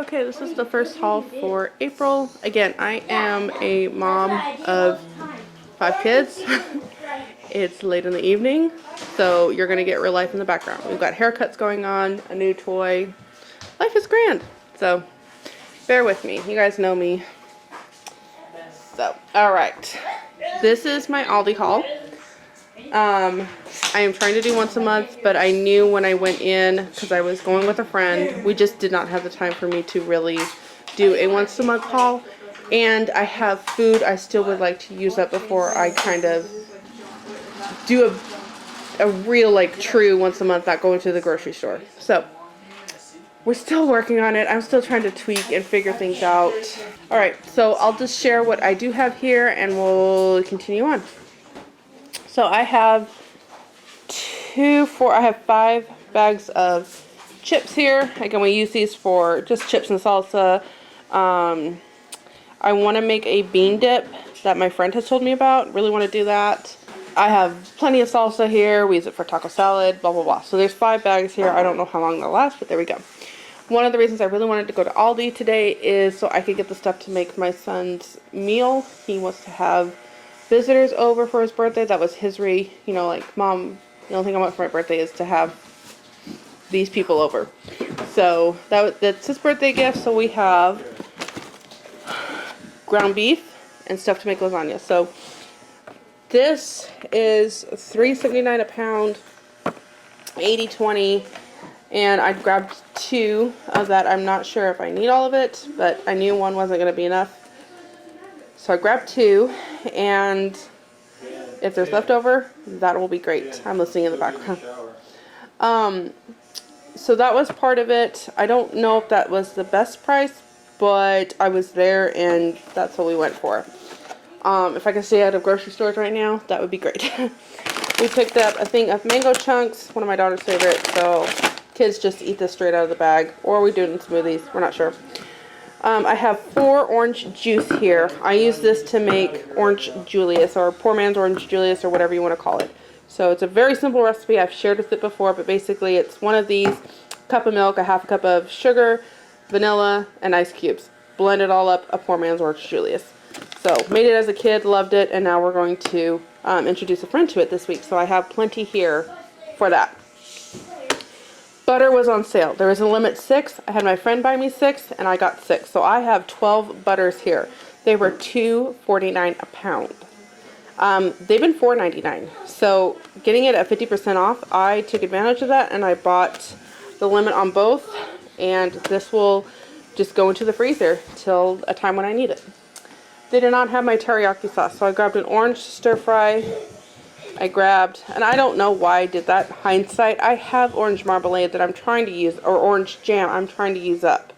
Okay, this is the first haul for April. Again, I am a mom of 5 kids. It's late in the evening, so you're going to get real life in the background. We've got haircuts going on, a new toy. Life is grand, so bear with me. You guys know me. So, alright. This is my Aldi haul. I am trying to do once a month, but I knew when I went in, because I was going with a friend, we just did not have the time for me to really do a once a month haul. And I have food I still would like to use up before I kind of do a real, like, true once a month, not going to the grocery store. So, we're still working on it. I'm still trying to tweak and figure things out. Alright, so I'll just share what I do have here and we'll continue on. So I have 5 bags of chips here. Again, we use these for just chips and salsa. I want to make a bean dip that my friend has told me about. Really want to do that. I have plenty of salsa here. We use it for taco salad, blah, blah, blah. So there's 5 bags here. I don't know how long they'll last, but there we go. One of the reasons I really wanted to go to Aldi today is so I could get the stuff to make my son's meal. He wants to have visitors over for his birthday. That was his like, Mom, the only thing I want for my birthday is to have these people over. So that's his birthday gift. So we have ground beef and stuff to make lasagna. So this is $3.79 a pound, 80/20, and I grabbed 2 of that. I'm not sure if I need all of it, but I knew one wasn't going to be enough. So I grabbed 2, and if there's leftover, that will be great. I'm listening in the background. So that was part of it. I don't know if that was the best price, but I was there, and that's what we went for. If I can stay out of grocery stores right now, that would be great. We picked up a thing of mango chunks, one of my daughter's favorites, so kids just eat this straight out of the bag, or we do it in smoothies, we're not sure. I have 4 orange juice here. I use this to make orange Julius, or poor man's orange Julius, or whatever you want to call it. So it's a very simple recipe. I've shared with it before, but basically it's one of these, cup of milk, a half a cup of sugar, vanilla, and ice cubes. Blend it all up, a poor man's orange Julius. So made it as a kid, loved it, and now we're going to introduce a friend to it this week. So I have plenty here for that. Butter was on sale. There was a limit 6. I had my friend buy me 6, and I got 6. So I have 12 butters here. They were $2.49 a pound. They've been $4.99. So getting it at 50% off, I took advantage of that, and I bought the limit on both. And this will just go into the freezer till a time when I need it. They did not have my teriyaki sauce, so I grabbed an orange stir fry. I grabbed, and I don't know why I did that, hindsight, I have orange marmalade that I'm trying to use, or orange jam I'm trying to use up.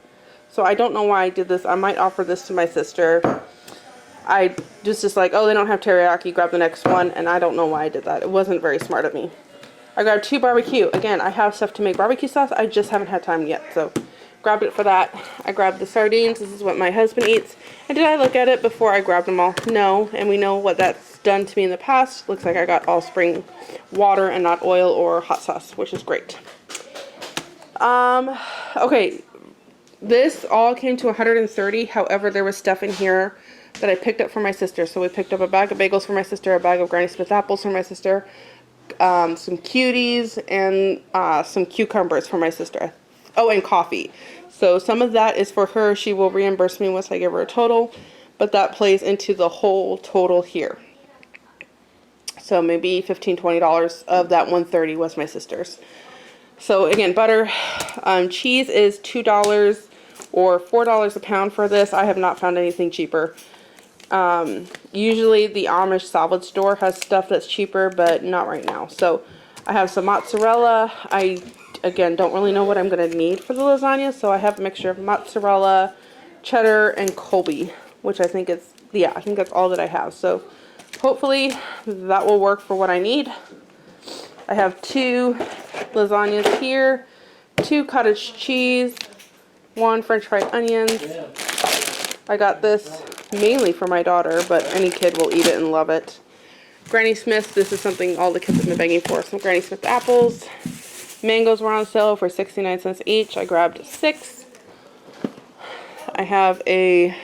So I don't know why I did this. I might offer this to my sister. I just like, oh, they don't have teriyaki, grab the next one, and I don't know why I did that. It wasn't very smart of me. I grabbed 2 barbecue. Again, I have stuff to make barbecue sauce. I just haven't had time yet, so grabbed it for that. I grabbed the sardines. This is what my husband eats. And did I look at it before I grabbed them all? No, and we know what that's done to me in the past. Looks like I got all spring water and not oil or hot sauce, which is great. Okay, this all came to $130. However, there was stuff in here that I picked up for my sister. So we picked up a bag of bagels for my sister, a bag of Granny Smith apples for my sister, some cuties, and some cucumbers for my sister. Oh, and coffee. So some of that is for her. She will reimburse me once I give her a total, but that plays into the whole total here. So maybe $15, $20 of that $130 was my sister's. So again, butter, cheese is $2 or $4 a pound for this. I have not found anything cheaper. Usually the Amish salvage store has stuff that's cheaper, but not right now. So I have some mozzarella. Again, don't really know what I'm going to need for the lasagna, so I have a mixture of mozzarella, cheddar, and Colby, which I think is, yeah, I think that's all that I have. So hopefully that will work for what I need. I have 2 lasagnas here, 2 cottage cheese, 1 french fried onions. I got this mainly for my daughter, but any kid will eat it and love it. Granny Smith, this is something all the kids have been begging for. Some Granny Smith apples. Mangoes were on sale for 69 cents each. I grabbed 6. I have a,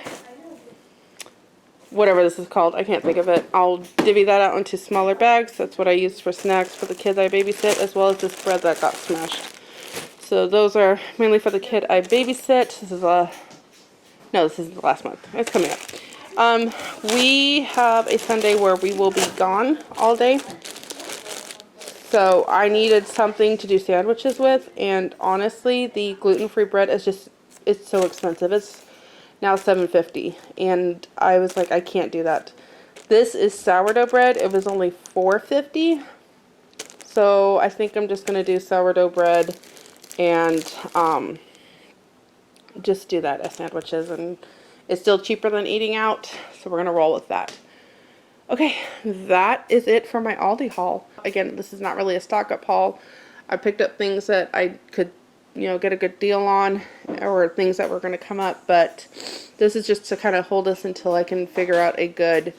whatever this is called, I can't think of it. I'll divvy that out into smaller bags. That's what I use for snacks for the kids I babysit, as well as this bread that got smashed. So those are mainly for the kid I babysit. This is no, this is the last month. It's coming up. We have a Sunday where we will be gone all day. So I needed something to do sandwiches with, and honestly, the gluten-free bread is just, it's so expensive. It's now $7.50, and I was like, I can't do that. This is sourdough bread. It was only $4.50. So I think I'm just going to do sourdough bread and just do that as sandwiches, and it's still cheaper than eating out, so we're going to roll with that. Okay, that is it for my Aldi haul. Again, this is not really a stock up haul. I picked up things that I could, you know, get a good deal on, or things that were going to come up, but this is just to kind of hold us until I can figure out a good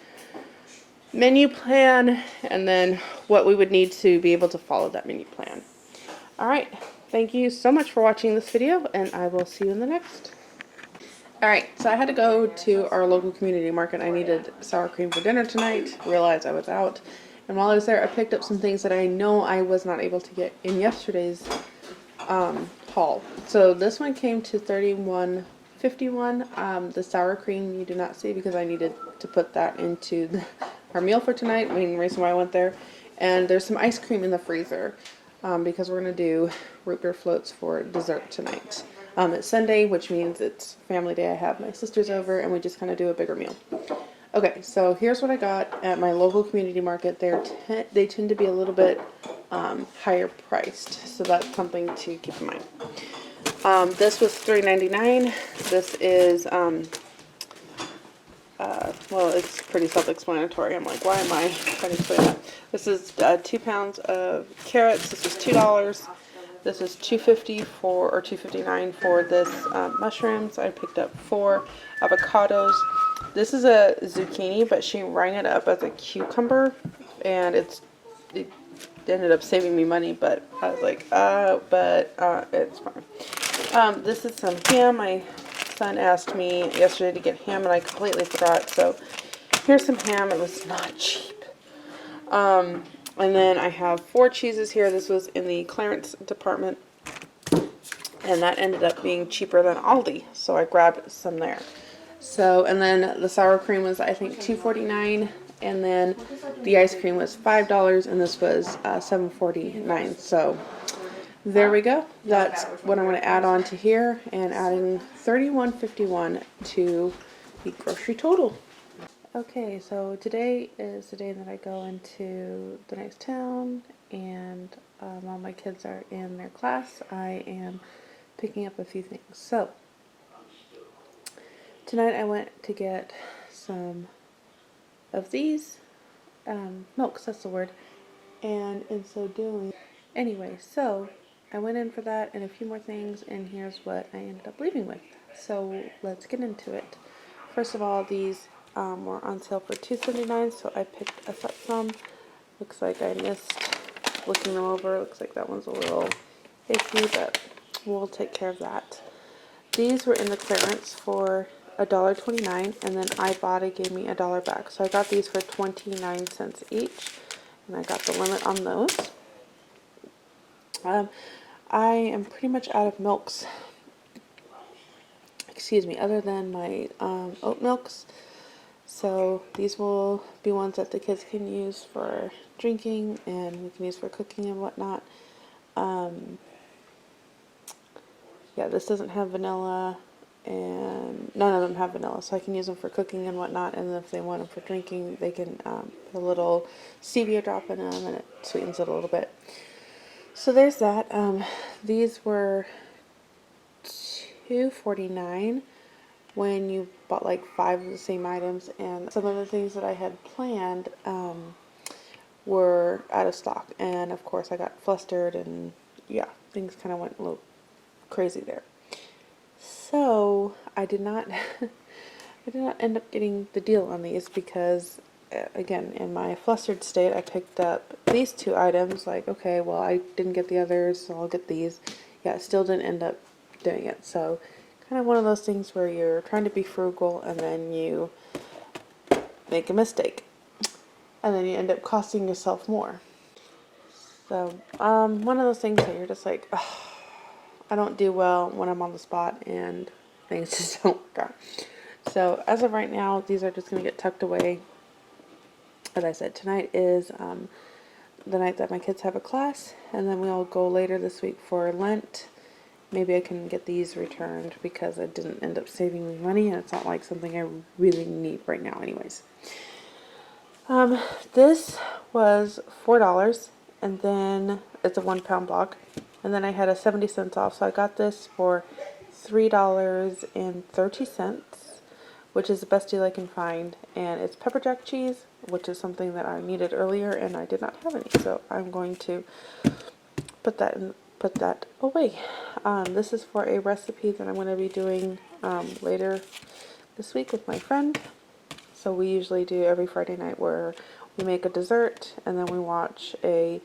menu plan, and then what we would need to be able to follow that menu plan. Alright, thank you so much for watching this video, and I will see you in the next. Alright, so I had to go to our local community market. I needed sour cream for dinner tonight. Realized I was out. And while I was there, I picked up some things that I know I was not able to get in yesterday's haul. So this one came to $31.51. The sour cream you do not see because I needed to put that into our meal for tonight. Main reason why I went there. And there's some ice cream in the freezer because we're going to do root beer floats for dessert tonight. It's Sunday, which means it's family day. I have my sisters over, and we just kind of do a bigger meal. Okay, so here's what I got at my local community market. They tend to be a little bit higher priced, so that's something to keep in mind. This was $3.99. This is, well, it's pretty self-explanatory. I'm like, why am I trying to explain that? This is 2 pounds of carrots. This is $2. This is $2.50 for, or $2.59 for this mushrooms. I picked up 4 avocados. This is a zucchini, but she rang it up as a cucumber, and it ended up saving me money, but I was like, it's fine. This is some ham. My son asked me yesterday to get ham, and I completely forgot, so here's some ham. It was not cheap. And then I have 4 cheeses here. This was in the clearance department, and that ended up being cheaper than Aldi, so I grabbed some there. So, and then the sour cream was, I think, $2.49, and then the ice cream was $5, and this was $7.49. So there we go. That's what I'm going to add on to here, and adding $31.51 to the grocery total. Okay, so today is the day that I go into the next town, and while my kids are in their class, I am picking up a few things. So, tonight I went to get some of these, milks, that's the word, and in so doing, anyway, so I went in for that and a few more things, and here's what I ended up leaving with. So, let's get into it. First of all, these were on sale for $2.79, so I picked us up some. Looks like I missed looking them over. Looks like that one's a little icky, but we'll take care of that. These were in the clearance for $1.29, and then Ibotta gave me $1 back. So I got these for 29 cents each, and I got the limit on those. I am pretty much out of milks, excuse me, other than my oat milks. So these will be ones that the kids can use for drinking, and we can use for cooking and whatnot. Yeah, this doesn't have vanilla, and none of them have vanilla, so I can use them for cooking and whatnot, and if they want them for drinking, they can put a little stevia drop in them, and it sweetens it a little bit. So there's that. These were $2.49 when you bought like 5 of the same items, and some of the things that I had planned were out of stock, and of course I got flustered, and yeah, things kind of went a little crazy there. So I did not end up getting the deal on these because, again, in my flustered state, I picked up these 2 items, like, okay, well, I didn't get the others, so I'll get these. Yeah, I still didn't end up doing it, so kind of one of those things where you're trying to be frugal and then you make a mistake. And then you end up costing yourself more. So, one of those things that you're just like, oh, I don't do well when I'm on the spot and things just don't work out. So, as of right now, these are just going to get tucked away. As I said, tonight is the night that my kids have a class, and then we'll go later this week for Lent. Maybe I can get these returned because I didn't end up saving money, and it's not like something I really need right now anyways. This was $4, and then it's a 1 pound block, and then I had a 70 cents off, so I got this for $3.30, which is the best deal I can find, and it's pepper jack cheese, which is something that I needed earlier and I did not have any, so I'm going to put that away. This is for a recipe that I'm going to be doing later this week with my friend. So we usually do every Friday night where we make a dessert and then we watch a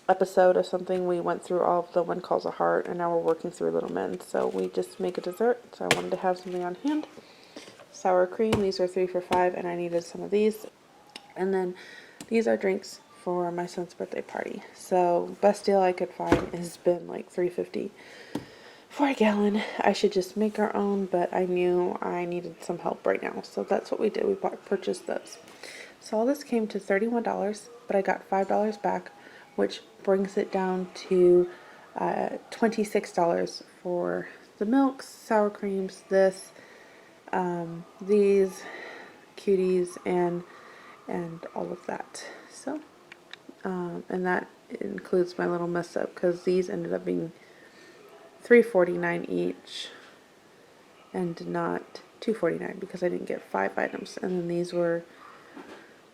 episode of something. We went through all of the One Calls a Heart, and now we're working through Little Men. So we just make a dessert. So I wanted to have something on hand. Sour cream. These are 3 for $5, and I needed some of these. And then these are drinks for my son's birthday party. So best deal I could find has been like $3.50 for a gallon. I should just make our own, but I knew I needed some help right now, so that's what we did. We purchased those. So all this came to $31, but I got $5 back, which brings it down to $26 for the milks, sour creams, these cuties, and all of that. So and that includes my little mess up, because these ended up being $3.49 each and not $2.49 because I didn't get 5 items, and then these were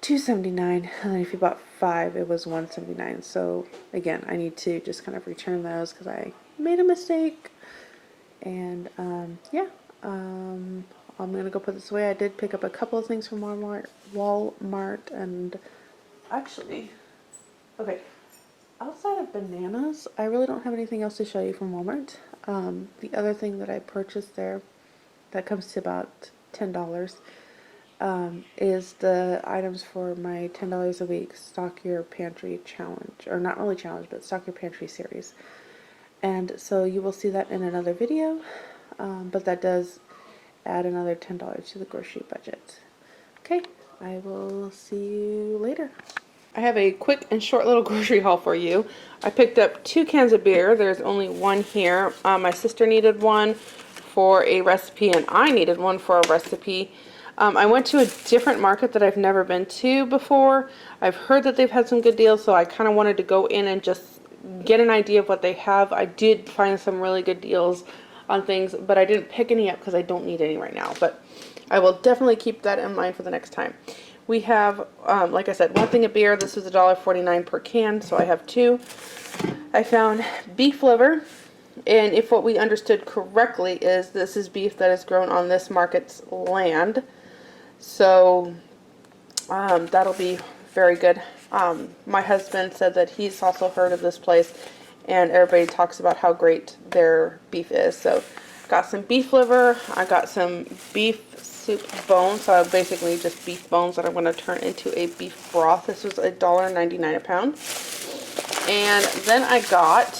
$2.79, and then if you bought 5 it was $1.79. So again, I need to just kind of return those because I made a mistake. And yeah, I'm gonna go put this away. I did pick up a couple of things from Walmart, and actually, okay, outside of bananas, I really don't have anything else to show you from Walmart. The other thing that I purchased there that comes to about $10 is the items for my $10 a week Stock Your Pantry challenge, or not really challenge, but Stock Your Pantry series. And so you will see that in another video, but that does add another $10 to the grocery budget. Okay, I will see you later. I have a quick and short little grocery haul for you. I picked up 2 cans of beer. There's only one here. My sister needed one for a recipe, and I needed one for a recipe. I went to a different market that I've never been to before. I've heard that they've had some good deals, so I kind of wanted to go in and just get an idea of what they have. I did find some really good deals on things, but I didn't pick any up because I don't need any right now. But I will definitely keep that in mind for the next time. We have, like I said, one thing of beer. This was $1.49 per can, so I have 2. I found beef liver, and if what we understood correctly is this is beef that is grown on this market's land. So that'll be very good. My husband said that he's also heard of this place, and everybody talks about how great their beef is. So got some beef liver. I got some beef soup bones, so basically just beef bones that I'm going to turn into a beef broth. This was $1.99 a pound. And then I got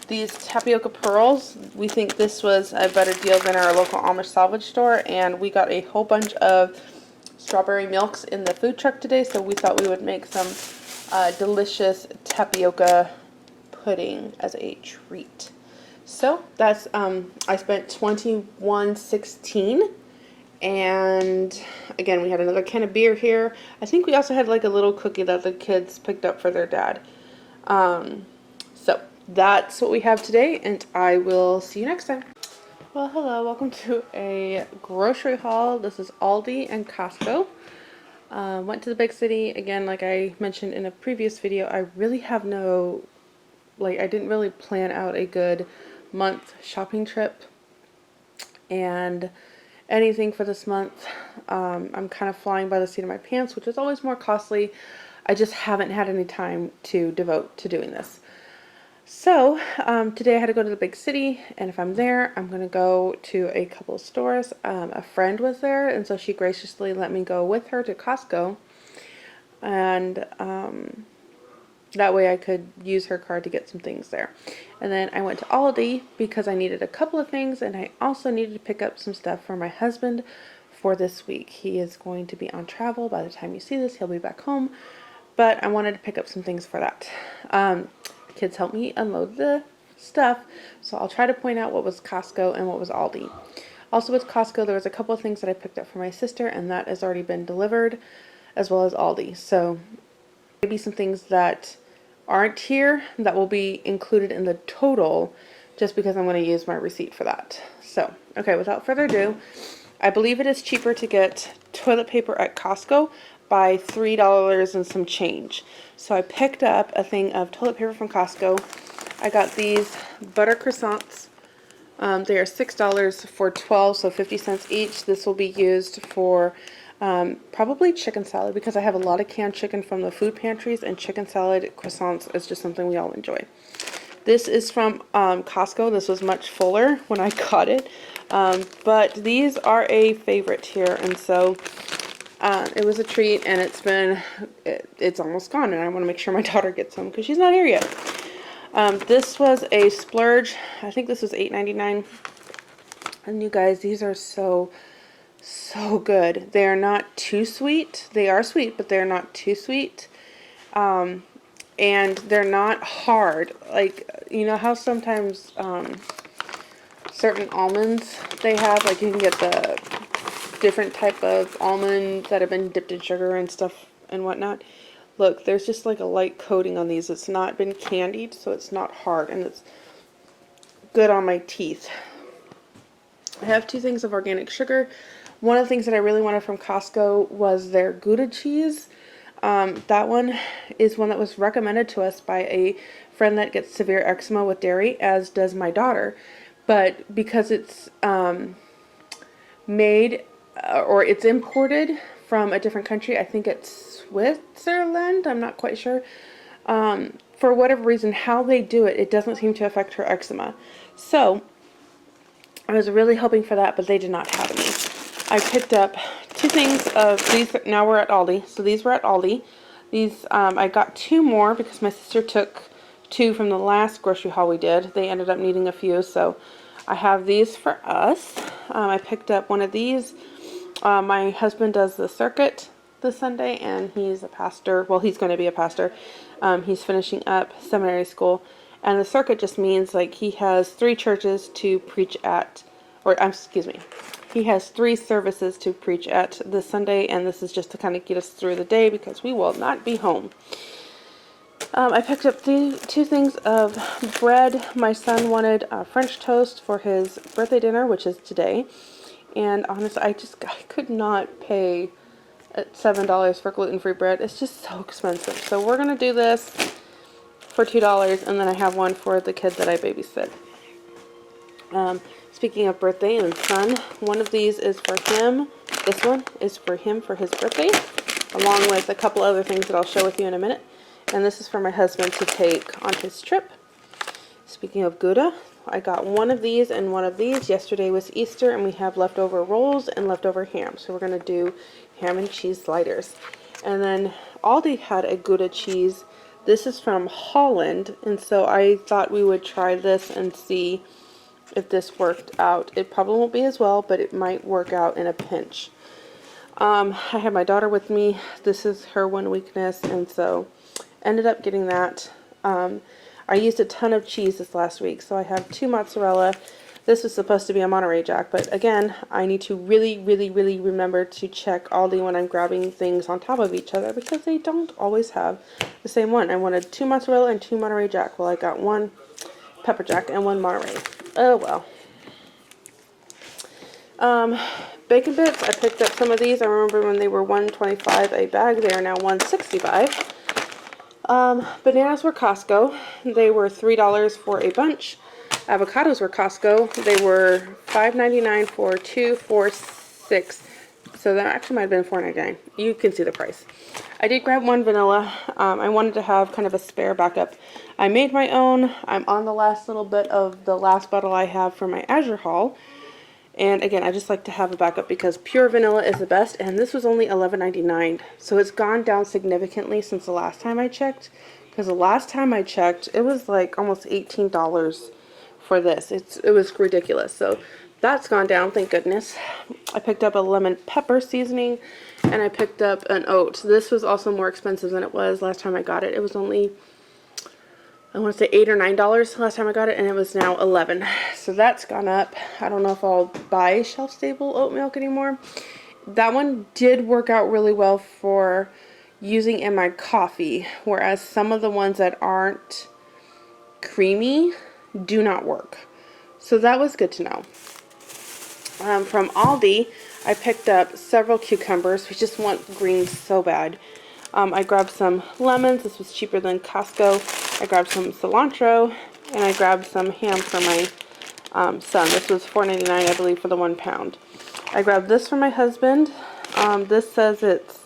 these tapioca pearls. We think this was a better deal than our local Amish salvage store, and we got a whole bunch of strawberry milks in the food truck today, so we thought we would make some delicious tapioca pudding as a treat. So that's I spent $21.16, and again we had another can of beer here. I think we also had like a little cookie that the kids picked up for their dad. So that's what we have today, and I will see you next time. Well, hello, welcome to a grocery haul. This is Aldi and Costco. Went to the big city again, like I mentioned in a previous video. I really have I didn't really plan out a good month shopping trip, and anything for this month. I'm kind of flying by the seat of my pants, which is always more costly. I just haven't had any time to devote to doing this. So, today I had to go to the big city, and if I'm there, I'm going to go to a couple of stores. A friend was there, and so she graciously let me go with her to Costco, and that way I could use her card to get some things there. And then I went to Aldi because I needed a couple of things, and I also needed to pick up some stuff for my husband for this week. He is going to be on travel. By the time you see this, he'll be back home, but I wanted to pick up some things for that. Kids helped me unload the stuff, so I'll try to point out what was Costco and what was Aldi. Also with Costco, there was a couple of things that I picked up for my sister, and that has already been delivered, as well as Aldi. So maybe some things that aren't here that will be included in the total, just because I'm going to use my receipt for that. So, okay, without further ado, I believe it is cheaper to get toilet paper at Costco by $3 and some change. So I picked up a thing of toilet paper from Costco. I got these butter croissants. They are $6 for 12, so 50 cents each. This will be used for probably chicken salad, because I have a lot of canned chicken from the food pantries, and chicken salad croissants is just something we all enjoy. This is from Costco. This was much fuller when I got it, but these are a favorite here, and so it was a treat, and it's almost gone, and I want to make sure my daughter gets some because she's not here yet. This was a splurge. I think this was $8.99, and you guys, these are so good. They are not too sweet. They are sweet, but they're not too sweet. And they're not hard. Like, you know how sometimes certain almonds they have, like you can get the different type of almond that have been dipped in sugar and stuff and whatnot. Look, there's just like a light coating on these. It's not been candied, so it's not hard, and it's good on my teeth. I have 2 things of organic sugar. One of the things that I really wanted from Costco was their Gouda cheese. That one is one that was recommended to us by a friend that gets severe eczema with dairy, as does my daughter. But because it's made or it's imported from a different country, I think it's Switzerland, I'm not quite sure. For whatever reason, how they do it, it doesn't seem to affect her eczema. So I was really hoping for that, but they did not have any. I picked up 2 things of these. Now we're at Aldi. So these were at Aldi. These, I got 2 more because my sister took 2 from the last grocery haul we did. They ended up needing a few, so I have these for us. I picked up one of these. My husband does the circuit this Sunday, and he's a pastor. Well, he's going to be a pastor. He's finishing up seminary school, and the circuit just means like he has 3 churches to preach at, or excuse me, he has 3 services to preach at this Sunday, and this is just to kind of get us through the day because we will not be home. I picked up 2 things of bread. My son wanted French toast for his birthday dinner, which is today. And honestly, I could not pay $7 for gluten-free bread. It's just so expensive. So we're going to do this for $2, and then I have one for the kid that I babysit. Speaking of birthday and son, one of these is for him. This one is for him for his birthday, along with a couple other things that I'll share with you in a minute. And this is for my husband to take on his trip. Speaking of Gouda, I got one of these and one of these. Yesterday was Easter, and we have leftover rolls and leftover ham. So we're going to do ham and cheese sliders. And then Aldi had a Gouda cheese. This is from Holland, and so I thought we would try this and see if this worked out. It probably won't be as well, but it might work out in a pinch. I have my daughter with me. This is her one weakness, and so ended up getting that. I used a ton of cheese this last week, so I have 2 mozzarella. This was supposed to be a Monterey Jack, but again, I need to really remember to check Aldi when I'm grabbing things on top of each other, because they don't always have the same one. I wanted 2 mozzarella and 2 Monterey Jack. Well, I got 1 pepper jack and 1 Monterey. Oh well. Bacon bits, I picked up some of these. I remember when they were $1.25 a bag. They are now $1.65. Bananas were Costco. They were $3 for a bunch. Avocados were Costco. They were $5.99 for 2, 4, 6, So that actually might have been $4.99. You can see the price. I did grab one vanilla. I wanted to have kind of a spare backup. I made my own. I'm on the last little bit of the last bottle I have for my Azure haul. And again, I just like to have a backup because pure vanilla is the best. And this was only $11.99. So it's gone down significantly since the last time I checked. Because the last time I checked, it was like almost $18 for this. It was ridiculous. So that's gone down, thank goodness. I picked up a lemon pepper seasoning, and I picked up an oat. This was also more expensive than it was last time I got it. It was only, I want to say $8 or $9 last time I got it, and it was now $11. So that's gone up. I don't know if I'll buy shelf-stable oat milk anymore. That one did work out really well for using in my coffee, whereas some of the ones that aren't creamy do not work. So that was good to know. From Aldi, I picked up several cucumbers. We just want green so bad. I grabbed some lemons. This was cheaper than Costco. I grabbed some cilantro, and I grabbed some ham for my son. This was $4.99, I believe, for the 1 pound. I grabbed this for my husband. This says it's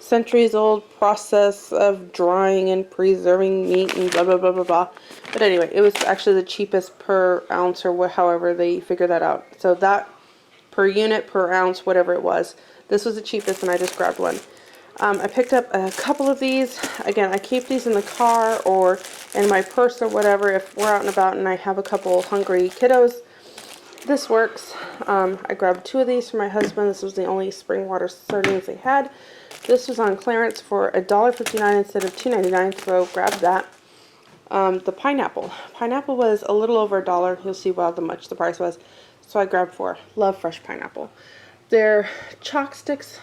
centuries old process of drying and preserving meat and blah blah blah blah blah. But anyway, it was actually the cheapest per ounce, or however they figured that out. So that per unit, per ounce, whatever it was, this was the cheapest, and I just grabbed one. I picked up a couple of these. Again, I keep these in the car or in my purse or whatever if we're out and about and I have a couple hungry kiddos. This works. I grabbed 2 of these for my husband. This was the only spring water sardines they had. This was on clearance for $1.59 instead of $2.99, so grab that. The pineapple. Pineapple was a little over $1. You'll see how much the price was. So I grabbed 4. Love fresh pineapple. Their chalk sticks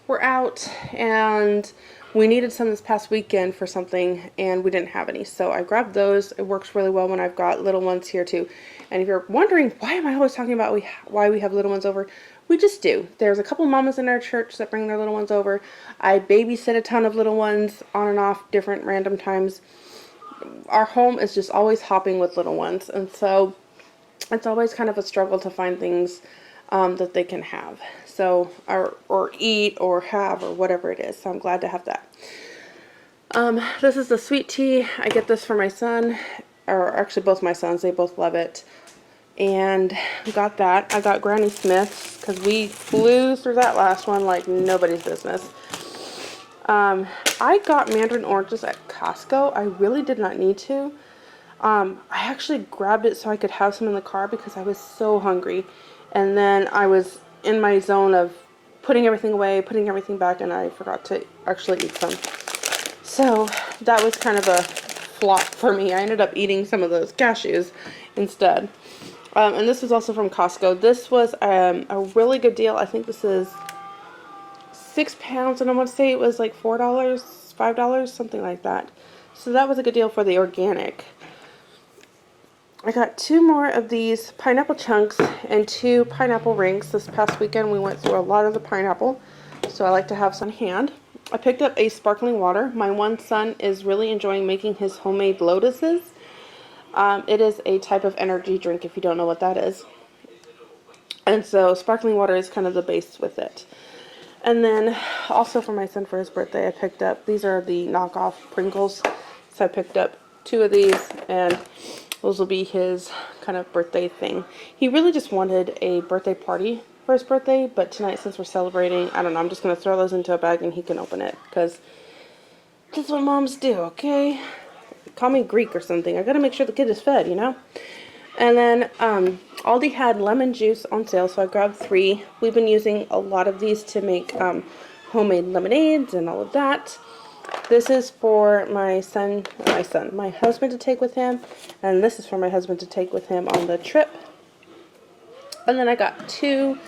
were out, and we needed some this past weekend for something, and we didn't have any. So I grabbed those. It works really well when I've got little ones here too. And if you're wondering, why am I always talking about why we have little ones over? We just do. There's a couple mamas in our church that bring their little ones over. I babysit a ton of little ones on and off different random times. Our home is just always hopping with little ones, and so it's always kind of a struggle to find things that they can have. So, or eat or have or whatever it is. So I'm glad to have that. This is the sweet tea. I get this for my son, or actually both my sons. They both love it. And got that. I got Granny Smith's because we flew through that last one like nobody's business. I got mandarin oranges at Costco. I really did not need to. I actually grabbed it so I could have some in the car because I was so hungry. And then I was in my zone of putting everything away, putting everything back, and I forgot to actually eat some. So that was kind of a flop for me. I ended up eating some of those cashews instead. And this was also from Costco. This was a really good deal. I think this is 6 pounds, and I want to say it was like $4, $5, something like that. So that was a good deal for the organic. I got 2 more of these pineapple chunks and 2 pineapple rings. This past weekend we went through a lot of the pineapple, so I like to have some on hand. I picked up a sparkling water. My one son is really enjoying making his homemade lotuses. It is a type of energy drink if you don't know what that is. And so sparkling water is kind of the base with it. And then also for my son for his birthday I picked up, these are the knockoff Pringles. So I picked up 2 of these, and those will be his kind of birthday thing. He really just wanted a birthday party for his birthday, but tonight since we're celebrating, I don't know, I'm just going to throw those into a bag and he can open it, because that's what moms do, okay? Call me Greek or something. I got to make sure the kid is fed, you know? And then Aldi had lemon juice on sale, so I grabbed 3. We've been using a lot of these to make homemade lemonades and all of that. This is for my husband to take with him, and this is for my husband to take with him on the trip. And then I got 2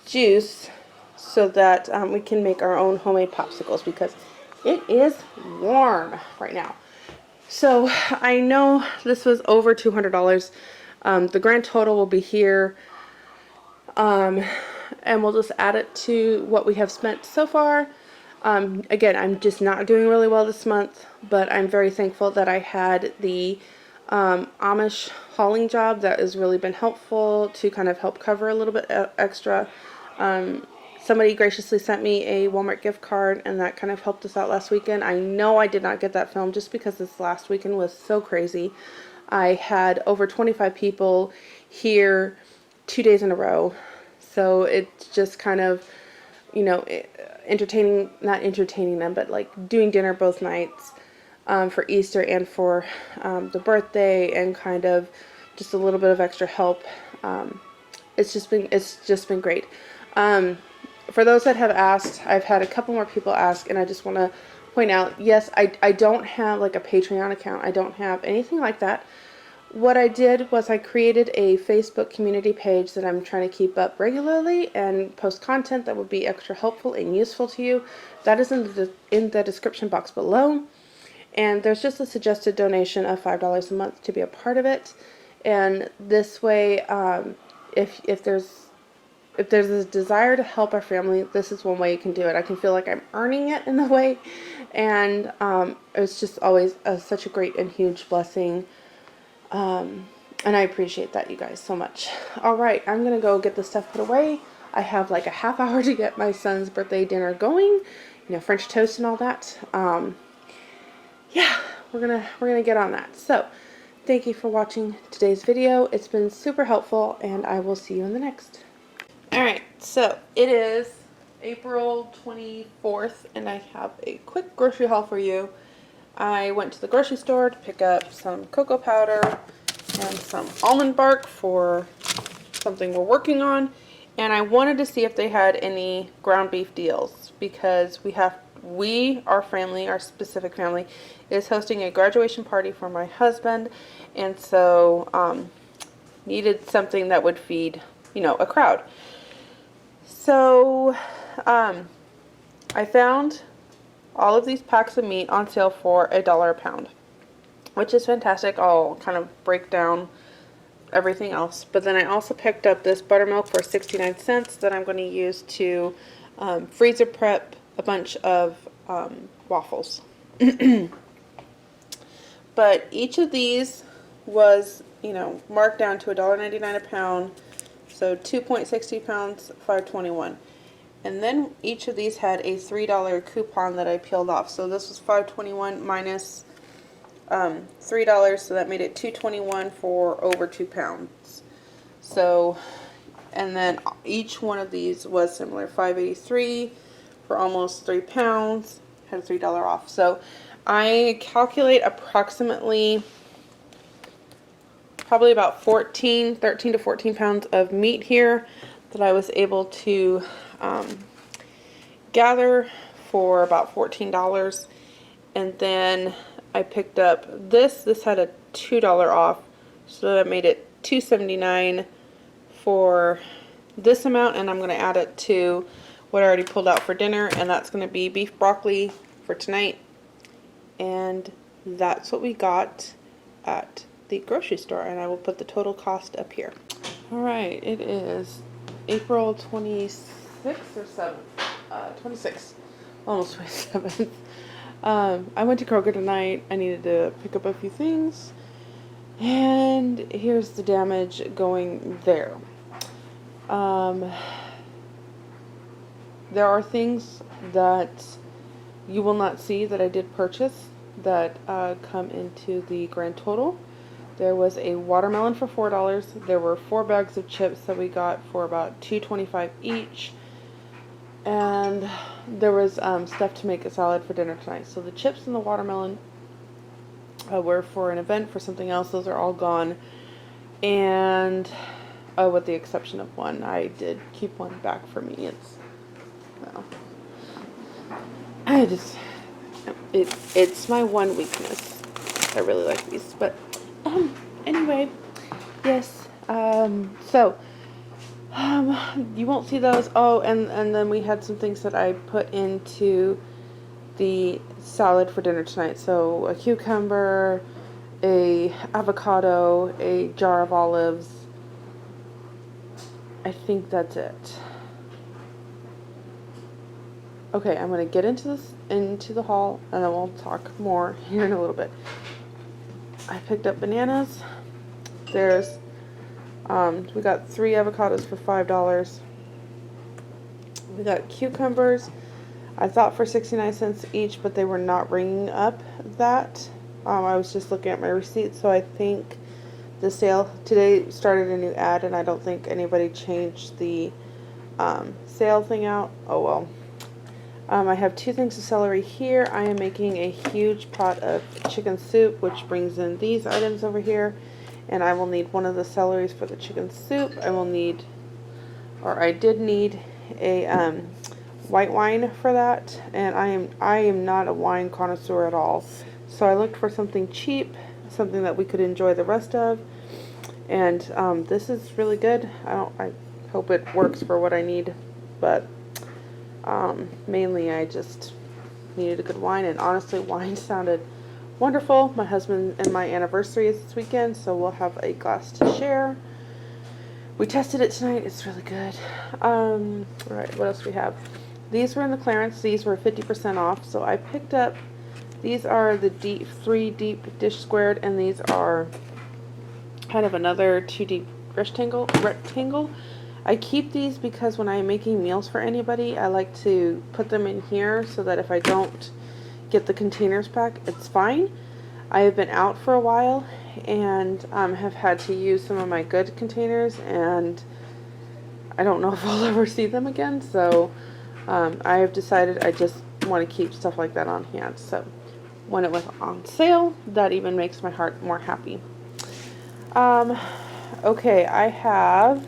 juice so that we can make our own homemade popsicles because it is warm right now. So I know this was over $200. The grand total will be here, and we'll just add it to what we have spent so far. Again, I'm just not doing really well this month, but I'm very thankful that I had the Amish hauling job. That has really been helpful to kind of help cover a little bit extra. somebody graciously sent me a Walmart gift card, and that kind of helped us out last weekend. I know I did not get that filmed just because this last weekend was so crazy. I had over 25 people here 2 days in a row. So it's just kind of, you know, entertaining, not entertaining them, but like doing dinner both nights for Easter and for the birthday, and kind of just a little bit of extra help. It's just been great. For those that have asked, I've had a couple more people ask, and I just want to point out, yes, I don't have like a Patreon account. I don't have anything like that. What I did was I created a Facebook community page that I'm trying to keep up regularly and post content that would be extra helpful and useful to you. That is in the description box below. And there's just a suggested donation of $5 a month to be a part of it. And this way, if there's a desire to help our family, this is one way you can do it. I can feel like I'm earning it in a way. And it's just always such a great and huge blessing. And I appreciate that, you guys, so much. Alright, I'm going to go get this stuff put away. I have like a half hour to get my son's birthday dinner going. You know, French toast and all that. Yeah, we're gonna get on that. So, thank you for watching today's video. It's been super helpful, and I will see you in the next. Alright, so it is April 24th, and I have a quick grocery haul for you. I went to the grocery store to pick up some cocoa powder and some almond bark for something we're working on, and I wanted to see if they had any ground beef deals, because our family, our specific family, is hosting a graduation party for my husband, and so needed something that would feed, you know, a crowd. So I found all of these packs of meat on sale for $1 a pound, which is fantastic. I'll kind of break down everything else. But then I also picked up this buttermilk for 69 cents that I'm going to use to freezer prep a bunch of waffles. But each of these was, you know, marked down to $1.99 a pound. So 2.60 pounds, $5.21. And then each of these had a $3 coupon that I peeled off. So this was $5.21 minus $3, so that made it $2.21 for over 2 pounds. So, and then each one of these was similar, $5.83 for almost 3 pounds, had a $3 off. So I calculate approximately probably about 13 to 14 pounds of meat here that I was able to gather for about $14. And then I picked up this had a $2 off, so that made it $2.79 for this amount, and I'm going to add it to what I already pulled out for dinner, and that's going to be beef broccoli for tonight. And that's what we got at the grocery store, and I will put the total cost up here. Alright, it is April 26th or 7th? 26th. Almost 27th. I went to Kroger tonight. I needed to pick up a few things. And here's the damage going there. There are things that you will not see that I did purchase that come into the grand total. There was a watermelon for $4. There were 4 bags of chips that we got for about $2.25 each. And there was stuff to make a salad for dinner tonight. So the chips and the watermelon were for an event, for something else. Those are all gone. And with the exception of one, I did keep one back for me. It's my one weakness. I really like these, but anyway, yes. So you won't see those. Oh, and then we had some things that I put into the salad for dinner tonight. So a cucumber, a avocado, a jar of olives. I think that's it. Okay, I'm going to get into the haul, and then we'll talk more here in a little bit. I picked up bananas. We got 3 avocados for $5. We got cucumbers. I thought for 69 cents each, but they were not ringing up that. I was just looking at my receipt, so I think the sale today started a new ad, and I don't think anybody changed the sale thing out. Oh well. I have two things of celery here. I am making a huge pot of chicken soup, which brings in these items over here. And I will need one of the celeries for the chicken soup. I will need, or I did need a white wine for that. And I am not a wine connoisseur at all. So I looked for something cheap, something that we could enjoy the rest of. And this is really good. I hope it works for what I need, but mainly I just needed a good wine, and honestly wine sounded wonderful. My husband and my anniversary is this weekend, so we'll have a glass to share. We tested it tonight. It's really good. Alright, what else do we have? These were in the clearance. These were 50% off, so I picked up, these are the 3 deep dish squared, and these are kind of another 2 deep rectangle. I keep these because when I'm making meals for anybody, I like to put them in here so that if I don't get the containers back, it's fine. I have been out for a while and have had to use some of my good containers, and I don't know if I'll ever see them again, so I have decided I just want to keep stuff like that on hand. So when it was on sale, that even makes my heart more happy. Okay, I have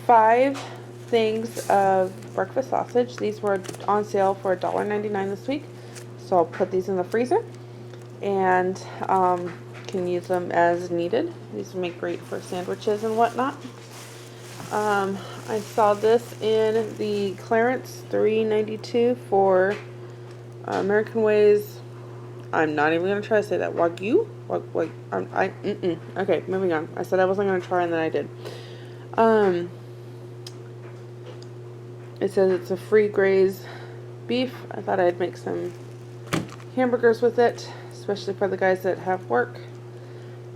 5 things of breakfast sausage. These were on sale for $1.99 this week, so I'll put these in the freezer and can use them as needed. These make great for sandwiches and whatnot. I saw this in the clearance, $3.92 for American Ways. I'm not even gonna try to say that. Wagyu? Okay, moving on. I said I wasn't gonna try, and then I did. It says it's a free graze beef. I thought I'd make some hamburgers with it, especially for the guys that have work.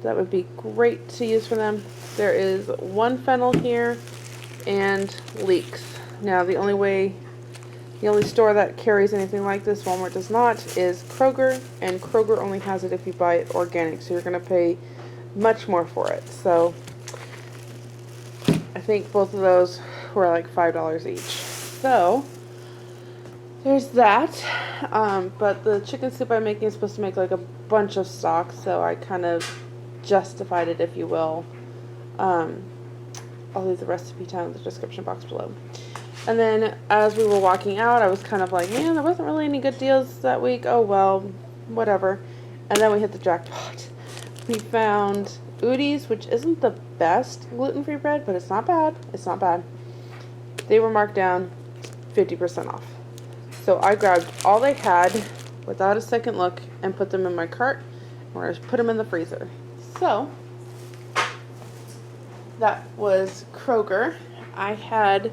That would be great to use for them. There is 1 fennel here and leeks. Now the only store that carries anything like this, Walmart does not, is Kroger, and Kroger only has it if you buy it organic, so you're going to pay much more for it. So I think both of those were like $5 each. So there's that. But the chicken soup I'm making is supposed to make like a bunch of stock, so I kind of justified it, if you will. I'll leave the recipe down in the description box below. And then as we were walking out, I was kind of like, man, there wasn't really any good deals that week. Oh well, whatever. And then we hit the jackpot. We found Udi's, which isn't the best gluten-free bread, but it's not bad. It's not bad. They were marked down 50% off. So I grabbed all they had without a second look and put them in my cart, or I put them in the freezer. So that was Kroger. I had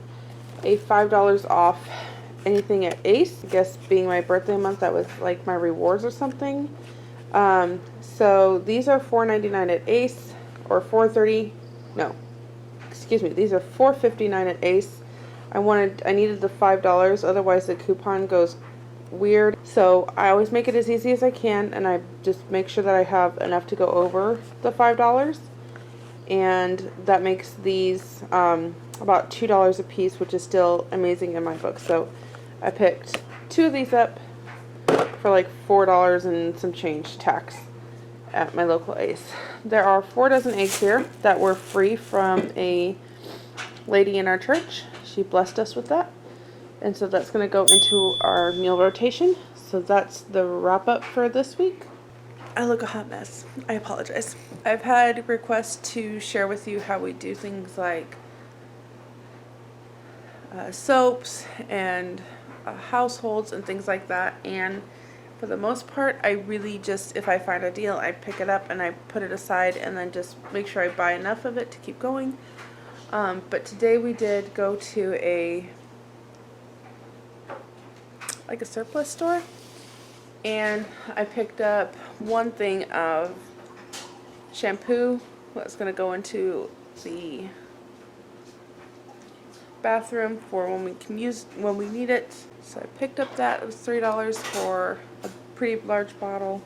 a $5 off anything at Ace. I guess being my birthday month, that was like my rewards or something. So these are $4.99 at Ace, or $4.30. No, excuse me. These are $4.59 at Ace. I needed the $5, otherwise the coupon goes weird. So I always make it as easy as I can, and I just make sure that I have enough to go over the $5. And that makes these about $2 a piece, which is still amazing in my book. So I picked 2 of these up for like $4 and some change tax at my local Ace. There are 4 dozen eggs here that were free from a lady in our church. She blessed us with that. And so that's going to go into our meal rotation. So that's the wrap up for this week. I look a hot mess. I apologize. I've had requests to share with you how we do things like soaps and households and things like that, and for the most part I really just, if I find a deal, I pick it up and I put it aside and then just make sure I buy enough of it to keep going. But today we did go to a surplus store, and I picked up 1 thing of shampoo that's going to go into the bathroom for when we need it. So I picked up that. It was $3 for a pretty large bottle.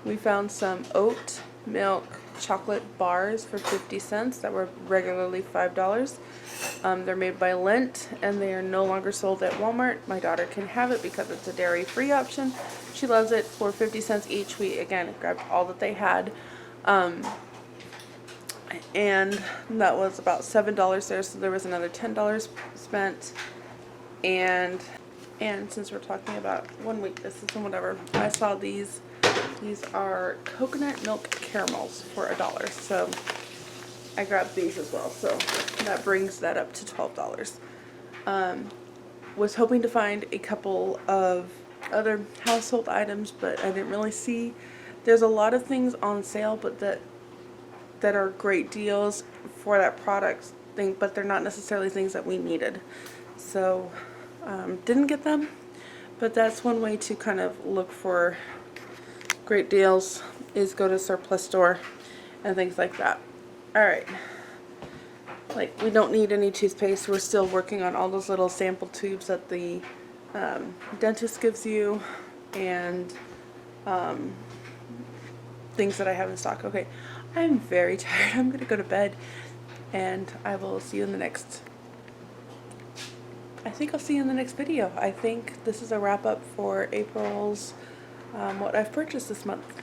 We found some oat milk chocolate bars for 50 cents that were regularly $5. They're made by Lindt and they are no longer sold at Walmart. My daughter can have it because it's a dairy-free option. She loves it. For 50 cents each. We again grabbed all that they had. And that was about $7 there, so there was another $10 spent. And since we're talking about 1 weaknesses and whatever, I saw these. These are coconut milk caramels for $1. So I grabbed these as well. So that brings that up to $12. Was hoping to find a couple of other household items, but I didn't really see. There's a lot of things on sale, but that are great deals for that product thing, but they're not necessarily things that we needed. So didn't get them, but that's one way to kind of look for great deals, is go to surplus store and things like that. Alright, like we don't need any toothpaste. We're still working on all those little sample tubes that the dentist gives you, and things that I have in stock. Okay, I'm very tired. I'm gonna go to bed, and I will see you in the next, I think I'll see you in the next video. I think this is a wrap up for April's what I've purchased this month.